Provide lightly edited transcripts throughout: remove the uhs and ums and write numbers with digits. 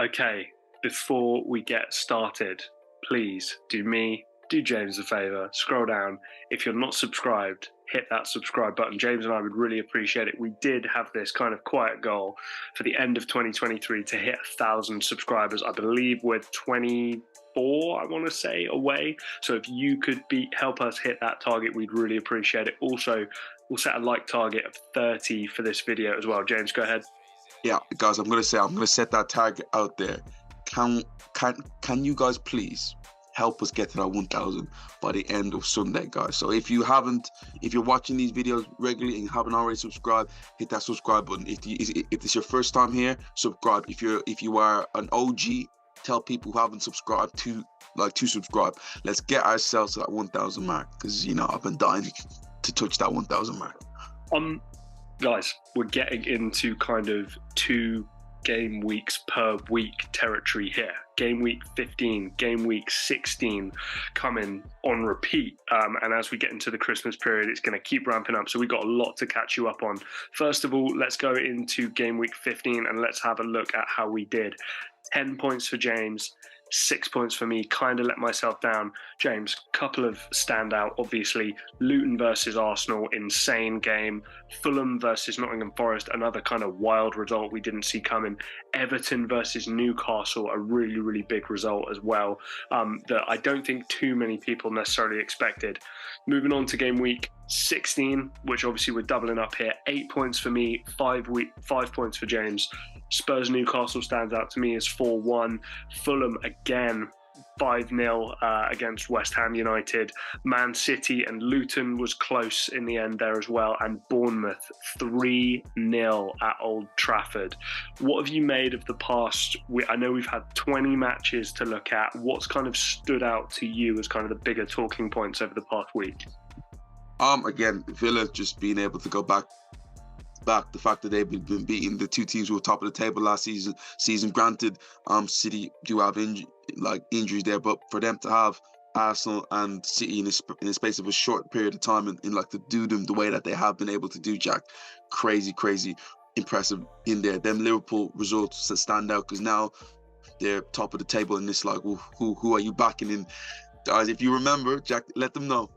Okay, before we get started, please do James a favour, scroll down. If you're not subscribed, hit that subscribe button. James and I would really appreciate it. We did have this kind of quiet goal for the end of 2023 to hit 1,000 subscribers. I believe we're 24, I want to say, away. So if you could help us hit that target, we'd really appreciate it. Also, we'll set a like target of 30 for this video as well. James, go ahead. Yeah, guys, I'm gonna set that target out there. Can you guys please help us get to that 1,000 by the end of Sunday, guys? So if you're watching these videos regularly and haven't already subscribed, hit that subscribe button. If it's your first time here, subscribe. If you are an OG, tell people who haven't subscribed to subscribe. Let's get ourselves to that 1,000 mark, because I've been dying to touch that 1,000 mark. Guys, we're getting into kind of 2 game weeks per week territory here. Game week 15, game week 16 coming on repeat. And as we get into the Christmas period, it's going to keep ramping up. So we've got a lot to catch you up on. First of all, let's go into game week 15 and let's have a look at how we did. 10 points for James, 6 points for me. Kind of let myself down. James, couple of standout, obviously. Luton versus Arsenal, insane game. Fulham versus Nottingham Forest, another kind of wild result we didn't see coming. Everton versus Newcastle, a really, really big result as well, that I don't think too many people necessarily expected. Moving on to game week 16, which obviously we're doubling up here. 8 points for me, 5 points for James. Spurs Newcastle stands out to me as 4-1. Fulham again 5-0 against West Ham United. Man City and Luton was close in the end there as well, and Bournemouth 3-0 at Old Trafford. What have you made of the past? I know we've had 20 matches to look at. What's kind of stood out to you as kind of the bigger talking points over the past week? Again, Villa just being able to go back, the fact that they've been beating the 2 teams who were top of the table last season. Granted, City do have injuries there, but for them to have Arsenal and City in the space of a short period of time and to do them the way that they have been able to do, Jack, crazy impressive in there. Them Liverpool results that stand out, because now they're top of the table, and it's like, who are you backing in? Guys, if you remember, Jack, let them know.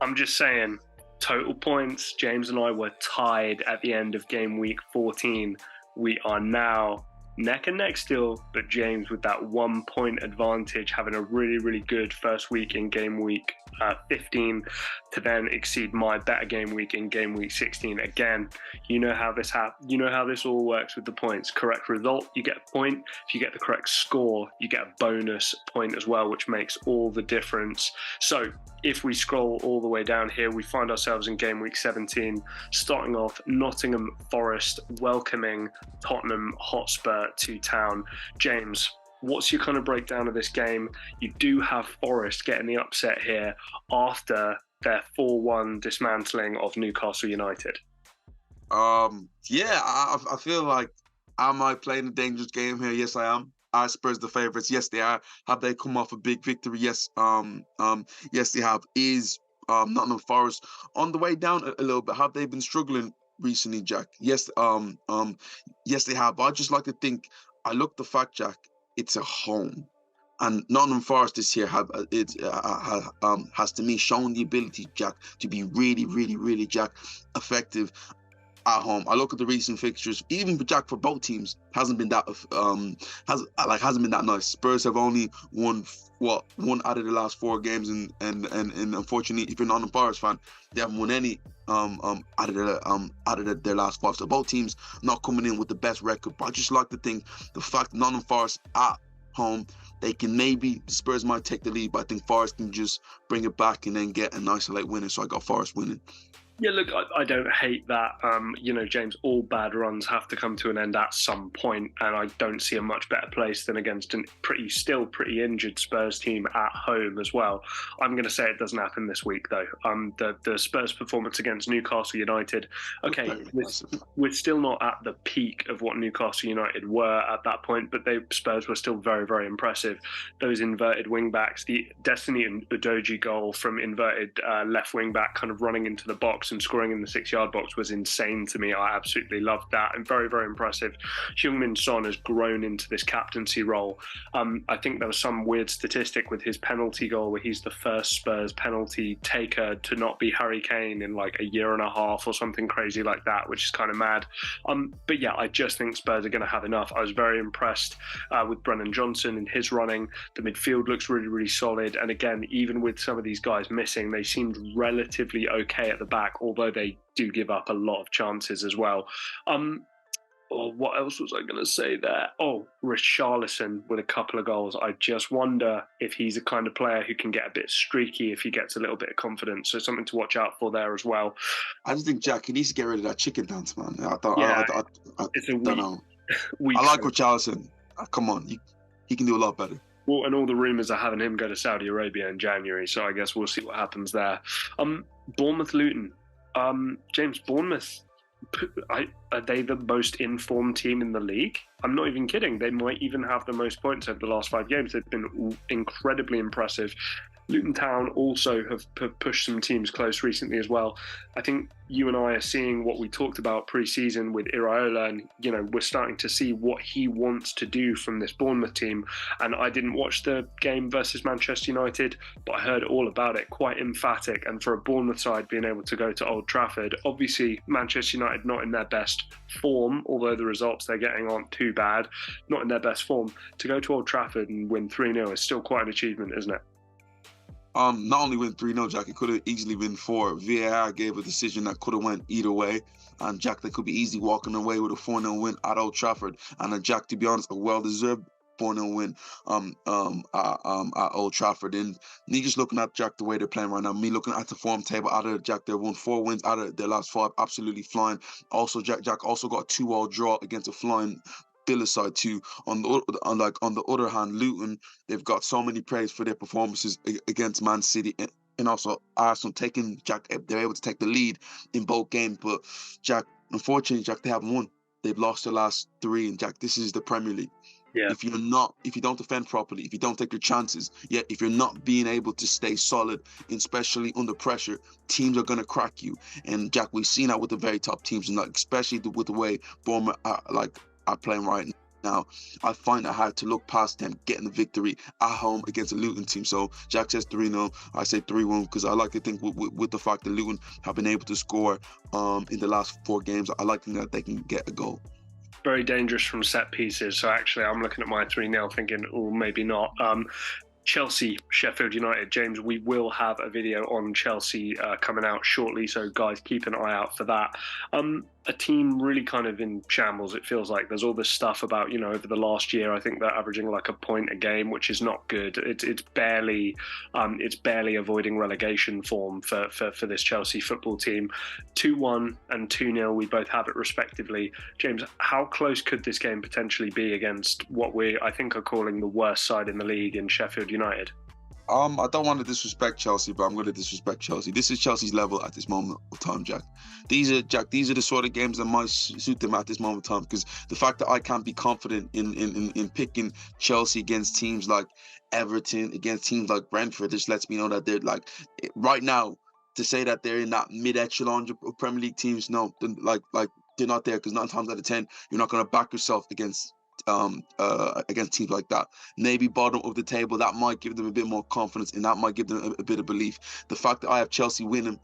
I'm just saying, total points, James and I were tied at the end of game week 14. We are now neck and neck still, but James with that 1 point advantage, having a really, really good first week in game week 15 to then exceed my better game week in game week 16. Again, you know how this all works with the points. Correct result, you get a point. If you get the correct score, you get a bonus point as well, which makes all the difference. So if we scroll all the way down here, we find ourselves in game week 17, starting off Nottingham Forest welcoming Tottenham Hotspur to town. James, what's your kind of breakdown of this game? You do have Forest getting the upset here after their 4-1 dismantling of Newcastle United. Yeah, I feel like, am I playing a dangerous game here? Yes, I am. Are Spurs the favourites? Yes, they are. Have they come off a big victory? Yes, yes, they have. Is Nottingham Forest on the way down a little bit? Have they been struggling recently, Jack? Yes, yes, they have. But I just like to think, I look the fact, Jack, it's a home, and Nottingham Forest this year has to me shown the ability, Jack, to be really, really, really, Jack, effective at home. I look at the recent fixtures, even for both teams, hasn't been that nice. Spurs have only won one out of the last 4 games, and unfortunately, if you're not a Forest fan, they haven't won any out of their last 5. So both teams not coming in with the best record. But I just like to think the fact that Nottingham Forest at home, Spurs might take the lead, but I think Forest can just bring it back and then get a nice late winner. So I got Forest winning. Yeah, look, I don't hate that. James, all bad runs have to come to an end at some point, and I don't see a much better place than against a still pretty injured Spurs team at home as well. I'm going to say it doesn't happen this week, though. The Spurs performance against Newcastle United, okay, we're still not at the peak of what Newcastle United were at that point, but Spurs were still very, very impressive. Those inverted wing-backs, the Destiny and Udogie goal from inverted left wing-back kind of running into the box box and scoring in the 6-yard box was insane to me. I absolutely loved that, and very, very impressive. Heung-min Son has grown into this captaincy role. I think there was some weird statistic with his penalty goal where he's the first Spurs penalty taker to not be Harry Kane in like a year and a half or something crazy like that, which is kind of mad. But yeah, I just think Spurs are going to have enough. I was very impressed with Brennan Johnson and his running. The midfield looks really, really solid. And again, even with some of these guys missing, they seemed relatively okay at the back, although they do give up a lot of chances as well. What else was I going to say there? Oh, Richarlison with a couple of goals. I just wonder if he's the kind of player who can get a bit streaky if he gets a little bit of confidence. So something to watch out for there as well. I just think, Jack, he needs to get rid of that chicken dance, man. I don't know. I like Richarlison. Come on, he can do a lot better. Well, and all the rumours are having him go to Saudi Arabia in January, so I guess we'll see what happens there. Bournemouth Luton. James, Bournemouth, are they the most informed team in the league? I'm not even kidding. They might even have the most points over the last 5 games. They've been incredibly impressive. Luton Town also have pushed some teams close recently as well. I think you and I are seeing what we talked about pre-season with Iraola, and we're starting to see what he wants to do from this Bournemouth team. And I didn't watch the game versus Manchester United, but I heard all about it. Quite emphatic. And for a Bournemouth side being able to go to Old Trafford, obviously Manchester United not in their best form, although the results they're getting aren't too bad, not in their best form. To go to Old Trafford and win 3-0 is still quite an achievement, isn't it? Not only win 3-0, Jack, it could have easily been 4. VAR gave a decision that could have went either way. And Jack, they could be easily walking away with a 4-0 win at Old Trafford. And Jack, to be honest, a well-deserved 4-0 win at Old Trafford. And me just looking at, Jack, the way they're playing right now, me looking at the form table out of Jack, they won 4 wins out of their last 5, absolutely flying. Also, Jack also got a 2-2 draw against a flying Villa side too. On the other hand, Luton, they've got so many praise for their performances against Man City and also Arsenal taking, Jack, they're able to take the lead in both games. But Jack, unfortunately, Jack, they haven't won. They've lost their last 3, and Jack, this is the Premier League. Yeah. If you don't defend properly, if you don't take your chances, if you're not being able to stay solid, especially under pressure, teams are gonna crack you. And Jack, we've seen that with the very top teams, and especially with the way Bournemouth are playing right now. I find it hard to look past them getting the victory at home against a Luton team. So Jack says 3-0, I say 3-1, because I like to think with the fact that Luton have been able to score in the last 4 games, I like to think that they can get a goal. Very dangerous from set pieces. So actually, I'm looking at my 3-0 thinking, oh, maybe not. Chelsea, Sheffield United. James, we will have a video on Chelsea coming out shortly, so guys, keep an eye out for that. A team really kind of in shambles, it feels like. There's all this stuff about, over the last year, I think they're averaging like a point a game, which is not good. It's barely avoiding relegation form for this Chelsea football team. 2-1 and 2-0, we both have it respectively. James, how close could this game potentially be against what I think are calling the worst side in the league in Sheffield United? I don't want to disrespect Chelsea, but I'm going to disrespect Chelsea. This is Chelsea's level at this moment of time, Jack. These are the sort of games that might suit them at this moment of time, because the fact that I can't be confident in picking Chelsea against teams like Everton, against teams like Brentford, just lets me know that they're like, right now, to say that they're in that mid-echelon of Premier League teams, no, they're not there, because 9 times out of 10, you're not going to back yourself against teams like that. Maybe bottom of the table, that might give them a bit more confidence, and that might give them a bit of belief. The fact that I have Chelsea winning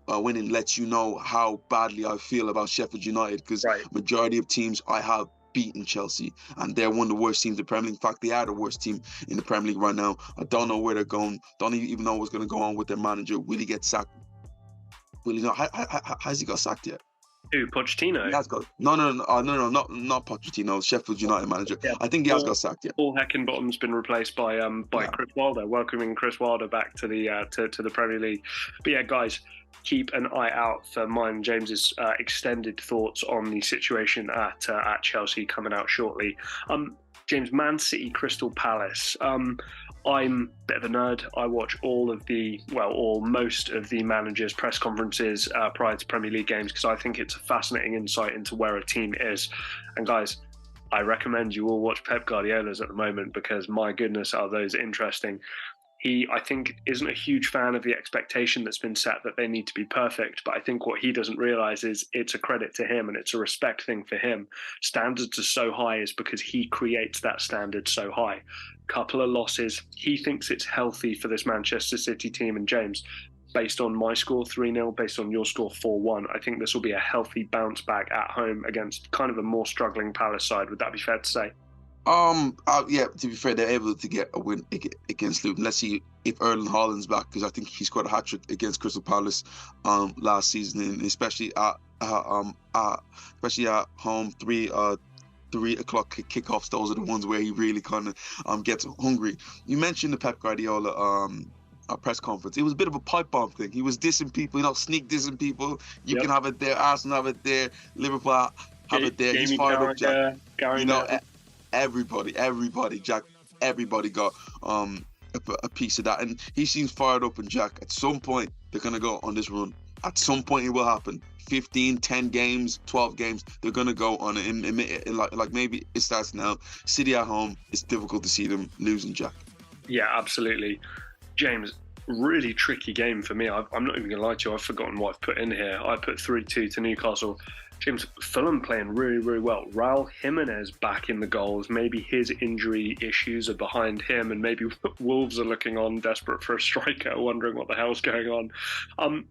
lets you know how badly I feel about Sheffield United, because majority of teams I have beaten Chelsea, and they're one of the worst teams in the Premier League. In fact, they are the worst team in the Premier League right now. I don't know where they're going. Don't even know what's going to go on with their manager. Will he get sacked? Will he not? Has he got sacked yet? Who, Pochettino? He has got no, not Pochettino, Sheffield United manager. Yeah. I think he has got sacked. Yeah. Paul Heckingbottom's been replaced by Chris Wilder, welcoming Chris Wilder back to the to the Premier League. But yeah, guys, keep an eye out for mine and James's extended thoughts on the situation at Chelsea coming out shortly. James, Man City, Crystal Palace. I'm a bit of a nerd. I watch all of or most of the managers' press conferences prior to Premier League games, because I think it's a fascinating insight into where a team is. And guys, I recommend you all watch Pep Guardiola's at the moment, because my goodness, are those interesting. He, I think, isn't a huge fan of the expectation that's been set that they need to be perfect. But I think what he doesn't realize is it's a credit to him and it's a respect thing for him. Standards are so high is because he creates that standard so high. Couple of losses. He thinks it's healthy for this Manchester City team. And James, based on my score 3-0, based on your score 4-1, I think this will be a healthy bounce back at home against kind of a more struggling Palace side. Would that be fair to say? Yeah, to be fair, they're able to get a win against Luton. Let's see if Erling Haaland's back, because I think he scored a hat-trick against Crystal Palace last season, and especially at home, 3 o'clock kickoffs. Those are the ones where he really kind of gets hungry. You mentioned the Pep Guardiola press conference. It was a bit of a pipe bomb thing. He was dissing people, sneak dissing people. You can have it there, Arsenal have it there, Liverpool have it there. He's fired up, Jack. Everybody, Jack, everybody got a piece of that, and he seems fired up. And Jack, at some point they're gonna go on this run. At some point it will happen. 15, 10 games, 12 games, they're gonna go on it. And like maybe it starts now. City at home, it's difficult to see them losing, Jack. Yeah, absolutely. James, really tricky game for me. I'm not even gonna lie to you. I've forgotten what I've put in here. I put 3-2 to Newcastle. James, Fulham playing really, really well. Raul Jimenez back in the goals. Maybe his injury issues are behind him, and maybe Wolves are looking on, desperate for a striker, wondering what the hell's going on.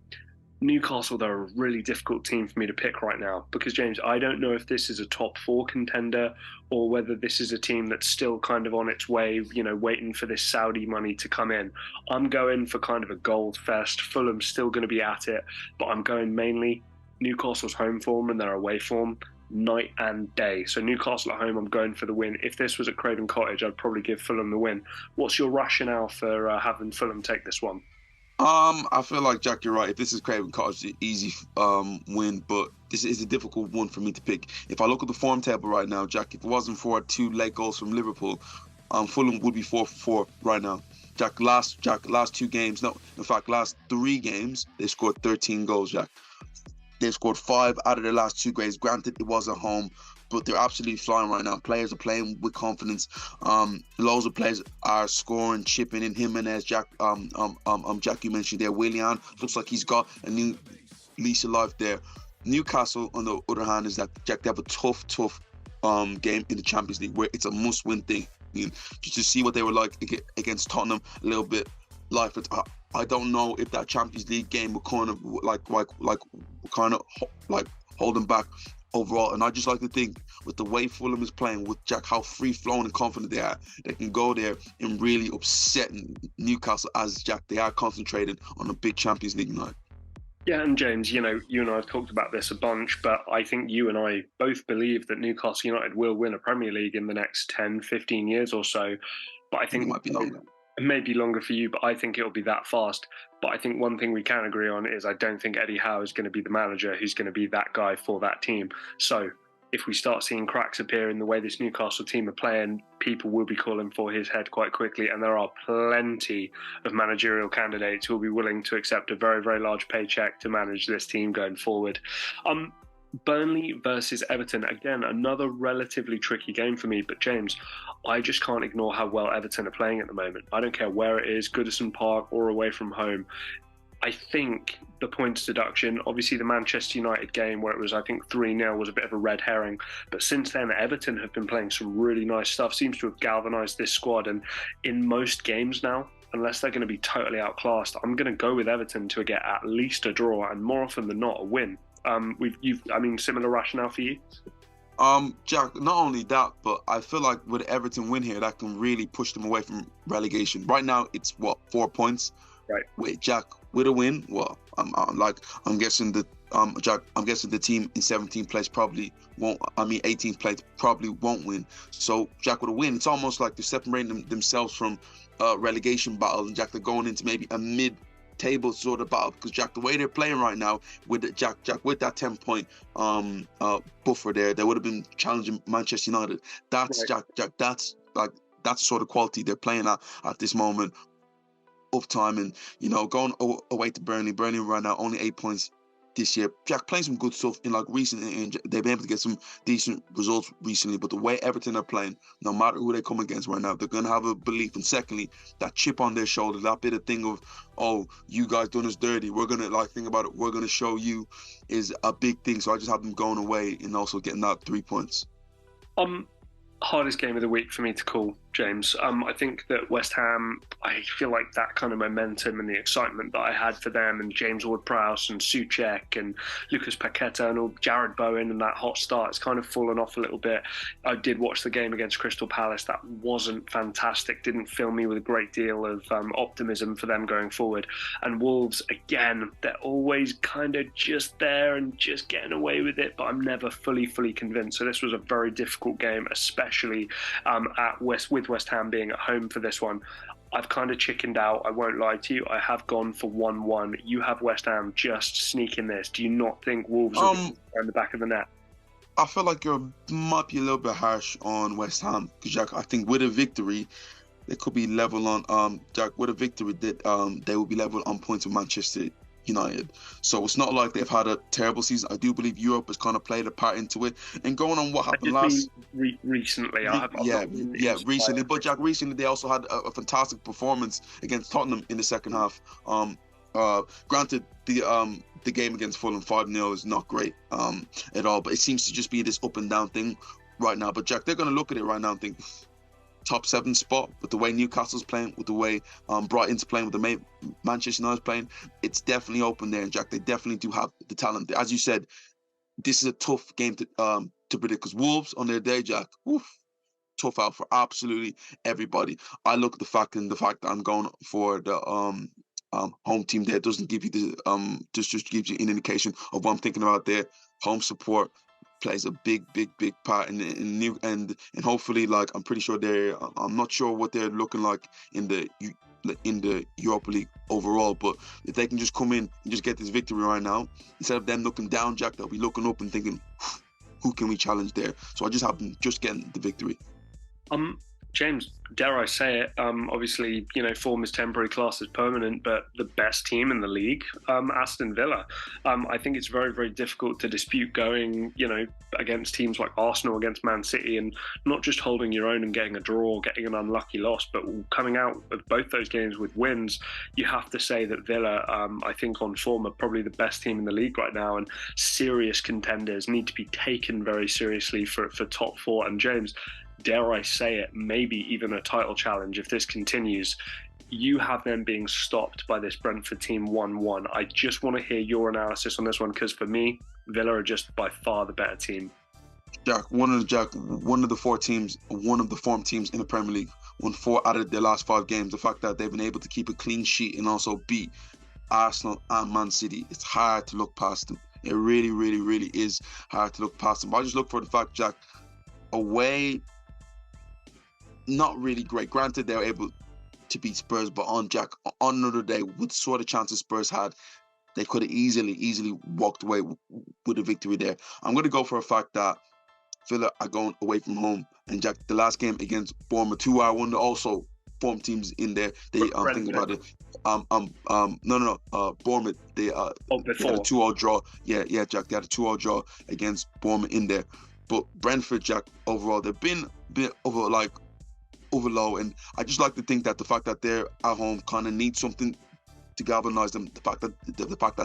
Newcastle, they're a really difficult team for me to pick right now because, James, I don't know if this is a top 4 contender or whether this is a team that's still kind of on its way, waiting for this Saudi money to come in. I'm going for kind of a gold fest. Fulham's still going to be at it, but I'm going mainly Newcastle's home form and their away form, night and day. So Newcastle at home, I'm going for the win. If this was at Craven Cottage, I'd probably give Fulham the win. What's your rationale for having Fulham take this one? I feel like, Jack, you're right. If this is Craven Cottage, it's an easy win, but this is a difficult one for me to pick. If I look at the form table right now, Jack, if it wasn't for 2 late goals from Liverpool, Fulham would be 4-4 right now. Jack, last 2 games, no, in fact, last 3 games, they scored 13 goals, Jack. They've scored 5 out of their last 2 games. Granted, it was at home, but they're absolutely flying right now. Players are playing with confidence. Loads of players are scoring, chipping in. Jimenez, Jack, Jack, you mentioned there. Willian looks like he's got a new lease of life there. Newcastle, on the other hand, is that, Jack, they have a tough game in the Champions League where it's a must-win thing. Just to see what they were like against Tottenham, a little bit life. I don't know if that Champions League game will kind of hold them back overall. And I just like to think, with the way Fulham is playing, with Jack, how free-flowing and confident they are, they can go there and really upset Newcastle, as, Jack, they are concentrated on a big Champions League night. Yeah, and James, you and I have talked about this a bunch, but I think you and I both believe that Newcastle United will win a Premier League in the next 10, 15 years or so. But I think it might be longer. Maybe longer for you, but I think it'll be that fast. But I think one thing we can agree on is I don't think Eddie Howe is going to be the manager who's going to be that guy for that team. So if we start seeing cracks appear in the way this Newcastle team are playing, people will be calling for his head quite quickly. And there are plenty of managerial candidates who will be willing to accept a very, very large paycheck to manage this team going forward. Burnley versus Everton, again, another relatively tricky game for me. But James, I just can't ignore how well Everton are playing at the moment. I don't care where it is, Goodison Park or away from home. I think the points deduction, obviously the Manchester United game where it was, I think, 3-0 was a bit of a red herring. But since then, Everton have been playing some really nice stuff, seems to have galvanised this squad. And in most games now, unless they're going to be totally outclassed, I'm going to go with Everton to get at least a draw and more often than not a win. Similar rationale for you? Jack, not only that, but I feel like with Everton win here, that can really push them away from relegation. Right now, it's 4 points. Right. Wait, Jack, with a win, well, I'm guessing the team in 17th place probably won't. 18th place probably won't win. So, Jack, with a win, it's almost like they're separating themselves from relegation battle, and Jack, they're going into maybe a mid-table sort of battle, because, Jack, the way they're playing right now with the, Jack with that 10-point buffer there, they would have been challenging Manchester United. That's right. Jack, that's the sort of quality they're playing at this moment of time. And going away to Burnley right now only 8 points. this year. Jack playing some good stuff in like recently, and they've been able to get some decent results recently. But the way Everton are playing, no matter who they come against right now, they're going to have a belief. And secondly, that chip on their shoulder, that bit of thing of, oh, you guys done us dirty, we're going to like think about it, we're going to show you, is a big thing. So I just have them going away and also getting that 3 points. Hardest game of the week for me to call, James. I think that West Ham, I feel like that kind of momentum and the excitement that I had for them, and James Ward-Prowse and Souček and Lucas Paqueta and all Jared Bowen and that hot start, it's kind of fallen off a little bit. I did watch the game against Crystal Palace. That wasn't fantastic. Didn't fill me with a great deal of optimism for them going forward. And Wolves, again, they're always kind of just there and just getting away with it, but I'm never fully convinced. So this was a very difficult game, especially with West Ham being at home for this one. I've kind of chickened out. I won't lie to you. I have gone for 1-1. You have West Ham just sneaking this. Do you not think Wolves will be in the back of the net? I feel like you might be a little bit harsh on West Ham, because Jack, I think with a victory, they could be level on. Jack, with a victory, that they will be level on points with Manchester United. So it's not like they've had a terrible season. I do believe Europe has kind of played a part into it. And going on what happened recently, recently. But Jack, recently they also had a fantastic performance against Tottenham in the second half. Granted, the game against Fulham 5-0 is not great at all, but it seems to just be this up and down thing right now. But Jack, they're going to look at it right now and think, top 7 spot, with the way Newcastle's playing, with the way Brighton's playing, with the way Manchester United's playing, it's definitely open there. And Jack, they definitely do have the talent. As you said, this is a tough game to predict, because Wolves on their day, Jack, tough out for absolutely everybody. I look at the fact that I'm going for the home team there doesn't give you the just gives you an indication of what I'm thinking about there. Home support plays a big part and hopefully, like, I'm pretty sure I'm not sure what they're looking like in the Europa League overall, but if they can just come in and just get this victory right now, instead of them looking down, Jack, they'll be looking up and thinking, who can we challenge there? So I just have them just getting the victory. James, dare I say it, obviously, form is temporary, class is permanent, but the best team in the league, Aston Villa. I think it's very, very difficult to dispute going, against teams like Arsenal, against Man City, and not just holding your own and getting a draw, getting an unlucky loss, but coming out of both those games with wins. You have to say that Villa, I think on form, are probably the best team in the league right now, and serious contenders, need to be taken very seriously for top 4. And James, dare I say it, maybe even a title challenge if this continues. You have them being stopped by this Brentford team 1-1. I just want to hear your analysis on this one, because for me, Villa are just by far the better team. Jack, one of the form teams in the Premier League, won 4 out of their last 5 games. The fact that they've been able to keep a clean sheet and also beat Arsenal and Man City, it's hard to look past them. It really, really, really is hard to look past them. I just look for the fact, Jack, away, not really great. Granted, they were able to beat Spurs, but on another day, with the sort of chances Spurs had, they could have easily walked away with a victory there. I'm going to go for a fact that Villa are going away from home. And Jack, the last game against Bournemouth, 2 are one also form teams in there. They think about it. Bournemouth. They had a 2-2 draw. Yeah, Jack. They had a 2-2 draw against Bournemouth in there. But Brentford, Jack, overall, they've been a bit over low, and I just like to think that the fact that they're at home kind of needs something to galvanize them. The fact that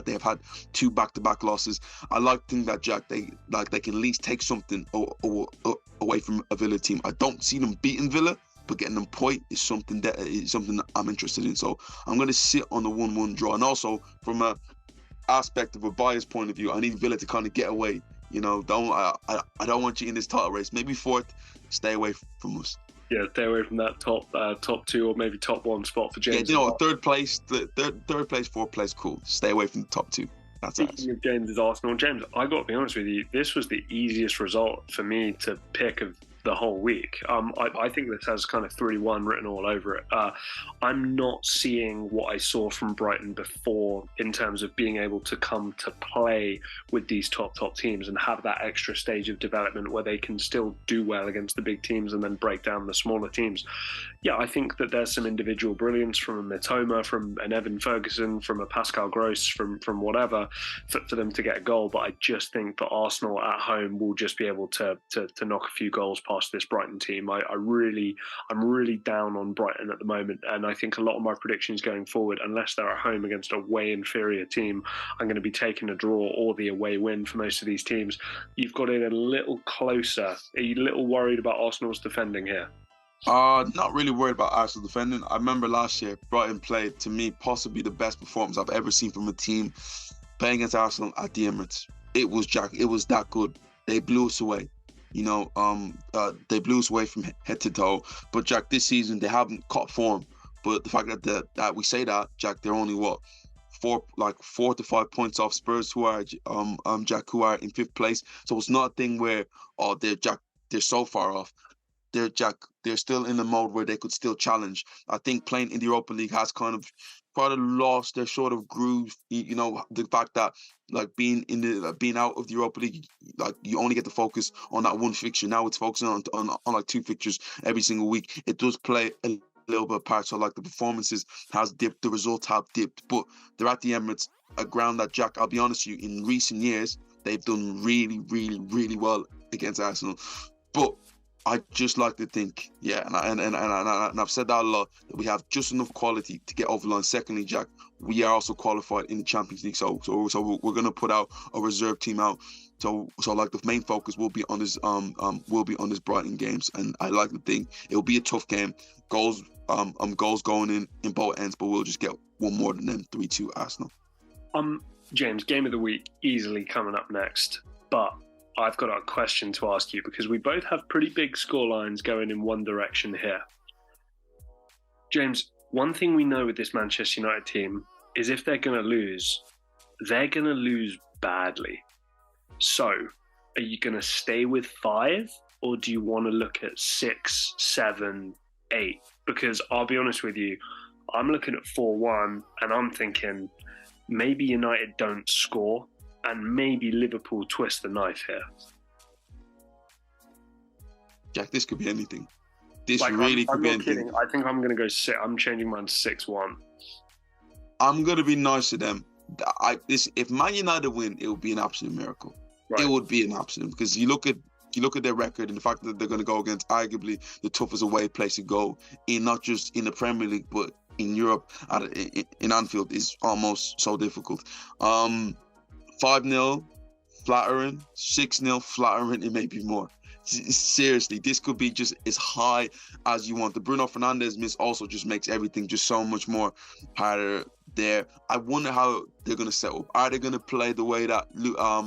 they have had 2 back-to-back losses, I like to think that, Jack, they can at least take something away from a Villa team. I don't see them beating Villa, but getting them point is something that I'm interested in. So I'm going to sit on the 1-1 draw, and also from a aspect of a bias point of view, I need Villa to kind of get away. I don't want you in this title race. Maybe 4th, stay away from us. Yeah, stay away from that top 2 or maybe top 1 spot for James. Yeah, 3rd place, 4th place, cool. Stay away from the top 2. That's Speaking of James's Arsenal, James, I got to be honest with you, this was the easiest result for me to pick of the whole week. I think this has kind of 3-1 written all over it. I'm not seeing what I saw from Brighton before in terms of being able to come to play with these top teams and have that extra stage of development where they can still do well against the big teams and then break down the smaller teams. Yeah, I think that there's some individual brilliance from a Mitoma, from an Evan Ferguson, from a Pascal Gross, from whatever, for them to get a goal. But I just think that Arsenal at home will just be able to knock a few goals past this Brighton team. I'm really down on Brighton at the moment, and I think a lot of my predictions going forward, unless they're at home against a way inferior team, I'm going to be taking a draw or the away win for most of these teams. You've got it a little closer. Are you a little worried about Arsenal's defending here? Not really worried about Arsenal defending. I remember last year, Brighton played, to me, possibly the best performance I've ever seen from a team playing against Arsenal at the Emirates. It was that good. They blew us away. They blew us away from head to toe. But Jack, this season they haven't caught form. But the fact that we say that, Jack, they're only 4 to 5 points off Spurs, who are Jack, who are in 5th place. So it's not a thing where they're so far off. They're still in a mode where they could still challenge. I think playing in the Europa League has kind of lost their sort of groove. The fact that being out of the Europa League, you only get to focus on that one fixture. Now it's focusing on 2 fixtures every single week. It does play a little bit apart. So the performances has dipped, the results have dipped, but they're at the Emirates, a ground that, Jack, I'll be honest with you, in recent years they've done really, really, really well against Arsenal. But I just like to think, and I've said that a lot, that we have just enough quality to get over the line. Secondly, Jack, we are also qualified in the Champions League, so we're going to put out a reserve team out. So the main focus will be on this Brighton games, and I like to think it'll be a tough game. Goals going in both ends, but we'll just get one more than them. 3-2 Arsenal. James, game of the week easily coming up next, but I've got a question to ask you because we both have pretty big scorelines going in one direction here. James, one thing we know with this Manchester United team is if they're going to lose badly. So, are you going to stay with 5 or do you want to look at 6, 7, 8? Because I'll be honest with you, I'm looking at 4-1 and I'm thinking maybe United don't score, and maybe Liverpool twist the knife here. Jack, this could be anything. This really could be anything. Kidding. I think I'm going to go 6. I'm changing mine to 6-1. I'm going to be nice to them. If Man United win, it would be an absolute miracle. Right. It would be an absolute, because you look at their record and the fact that they're going to go against arguably the toughest away place to go in, not just in the Premier League, but in Europe, in Anfield, is almost so difficult. 5-0, flattering. 6-0, flattering. It may be more. Seriously, this could be just as high as you want. The Bruno Fernandes miss also just makes everything just so much more harder there. I wonder how they're going to set up. Are they going to play the way that I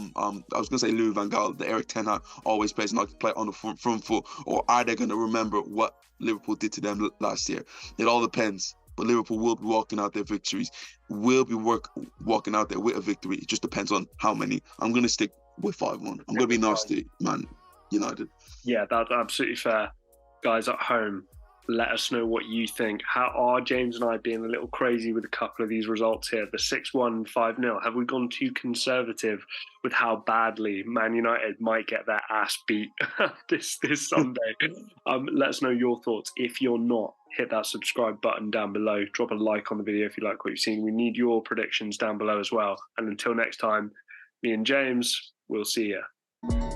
was going to say Louis van Gaal, the Eric Ten Hag always plays, and play on the front foot, or are they going to remember what Liverpool did to them last year? It all depends. But Liverpool will be walking out their victories. Will be walking out there with a victory. It just depends on how many. I'm going to stick with 5-1. I'm going to be nice to Man United. Yeah, that's absolutely fair. Guys at home, let us know what you think. How are James and I being a little crazy with a couple of these results here? The 6-1, 5-0. Have we gone too conservative with how badly Man United might get their ass beat this Sunday? Let us know your thoughts. If you're not, hit that subscribe button down below. Drop a like on the video if you like what you've seen. We need your predictions down below as well. And until next time, me and James, we'll see you.